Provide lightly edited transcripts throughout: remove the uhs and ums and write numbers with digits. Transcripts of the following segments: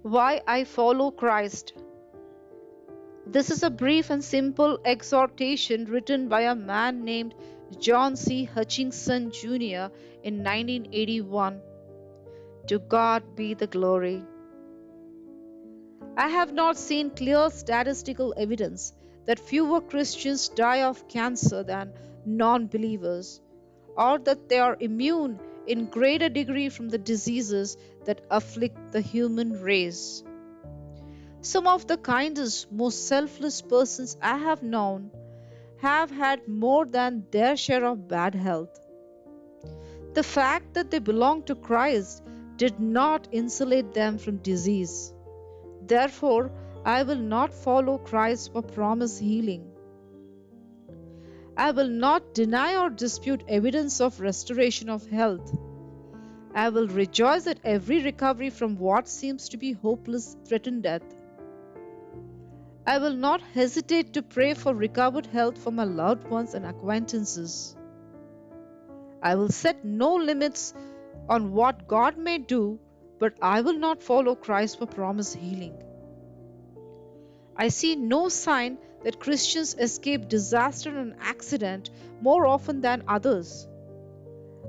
Why I follow Christ. This is a brief and simple exhortation written by a man named John C. Hutchinson Jr. in 1981. To God be the glory. I have not seen clear statistical evidence that fewer Christians die of cancer than non believers, or that they are immune in greater degree from the diseases that afflict the human race. Some of the kindest, most selfless persons I have known have had more than their share of bad health. The fact that they belong to Christ did not insulate them from disease. Therefore, I will not follow Christ for promised healing. I will not deny or dispute evidence of restoration of health. I will rejoice at every recovery from what seems to be hopeless, threatened death. I will not hesitate to pray for recovered health for my loved ones and acquaintances. I will set no limits on what God may do, but I will not follow Christ for promised healing. I see no sign that Christians escape disaster and accident more often than others.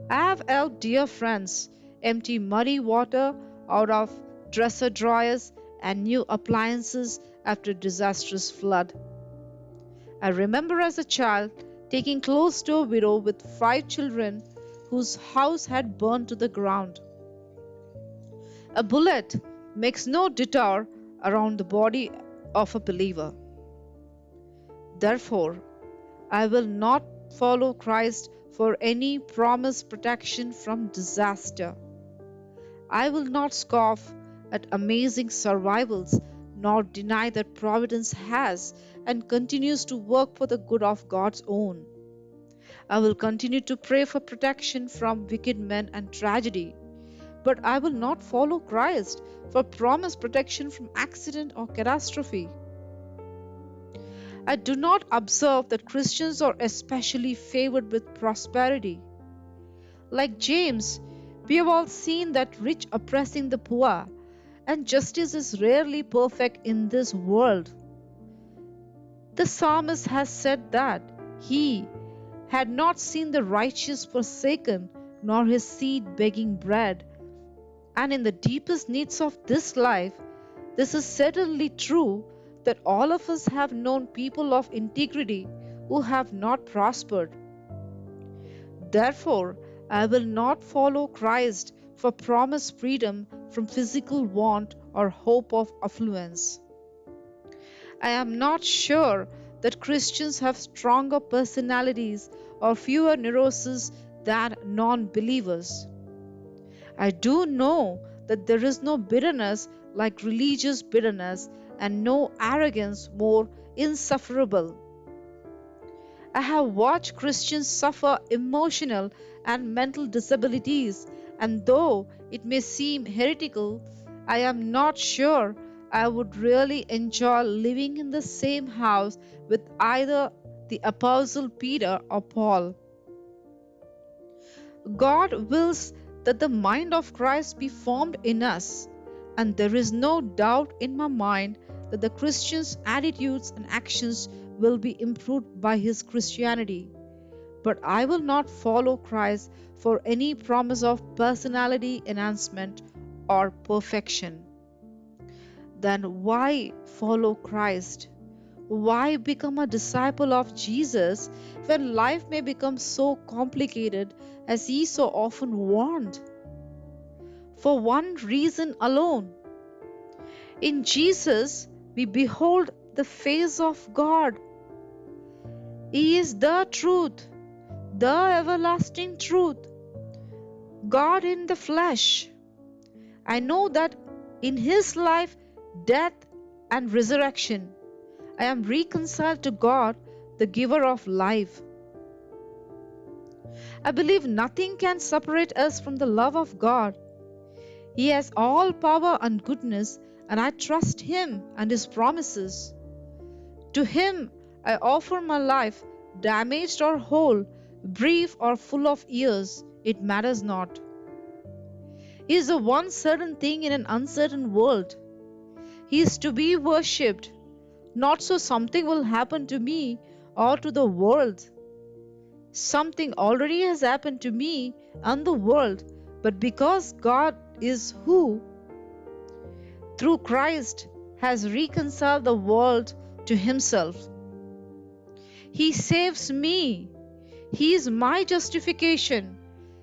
I have helped dear friends empty muddy water out of dresser drawers and new appliances after a disastrous flood. I remember as a child taking clothes to a widow with 5 children whose house had burned to the ground. A bullet makes no detour around the body of a believer. Therefore, I will not follow Christ for any promised protection from disaster. I will not scoff at amazing survivals, nor deny that providence has and continues to work for the good of God's own. I will continue to pray for protection from wicked men and tragedy, but I will not follow Christ for promised protection from accident or catastrophe. I do not observe that Christians are especially favored with prosperity. Like James, we have all seen that rich oppressing the poor, and justice is rarely perfect in this world. The psalmist has said that he had not seen the righteous forsaken, nor his seed begging bread. And in the deepest needs of this life, this is certainly true that all of us have known people of integrity who have not prospered. Therefore, I will not follow Christ for promised freedom from physical want or hope of affluence. I am not sure that Christians have stronger personalities or fewer neuroses than non believers. I do know that there is no bitterness like religious bitterness and no arrogance more insufferable. I have watched Christians suffer emotional and mental disabilities, and though it may seem heretical, I am not sure I would really enjoy living in the same house with either the Apostle Peter or Paul. God wills that the mind of Christ be formed in us, and there is no doubt in my mind that the Christian's attitudes and actions will be improved by his Christianity. But I will not follow Christ for any promise of personality enhancement or perfection. Then why follow Christ? Why become a disciple of Jesus when life may become so complicated as he so often warned? For one reason alone. In Jesus, we behold the face of God. He is the truth, the everlasting truth, God in the flesh. I know that in His life, death, and resurrection, I am reconciled to God, the giver of life. I believe nothing can separate us from the love of God. He has all power and goodness, and I trust Him and His promises. To Him I offer my life, damaged or whole, brief or full of years, it matters not. He is the one certain thing in an uncertain world. He is to be worshipped, not so something will happen to me or to the world. Something already has happened to me and the world, but because God is who, through Christ, has reconciled the world to Himself. He saves me. He is my justification.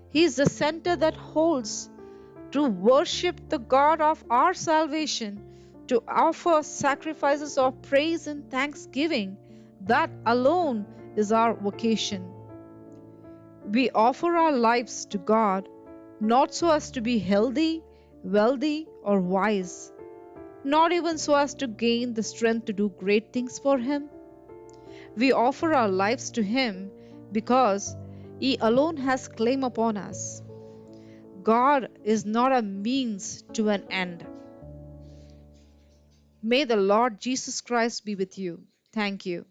He is the center that holds to worship the God of our salvation, to offer sacrifices of praise and thanksgiving. That alone is our vocation. We offer our lives to God not so as to be healthy, wealthy, or wise, not even so as to gain the strength to do great things for Him. We offer our lives to Him because He alone has claim upon us. God is not a means to an end. May the Lord Jesus Christ be with you. Thank you.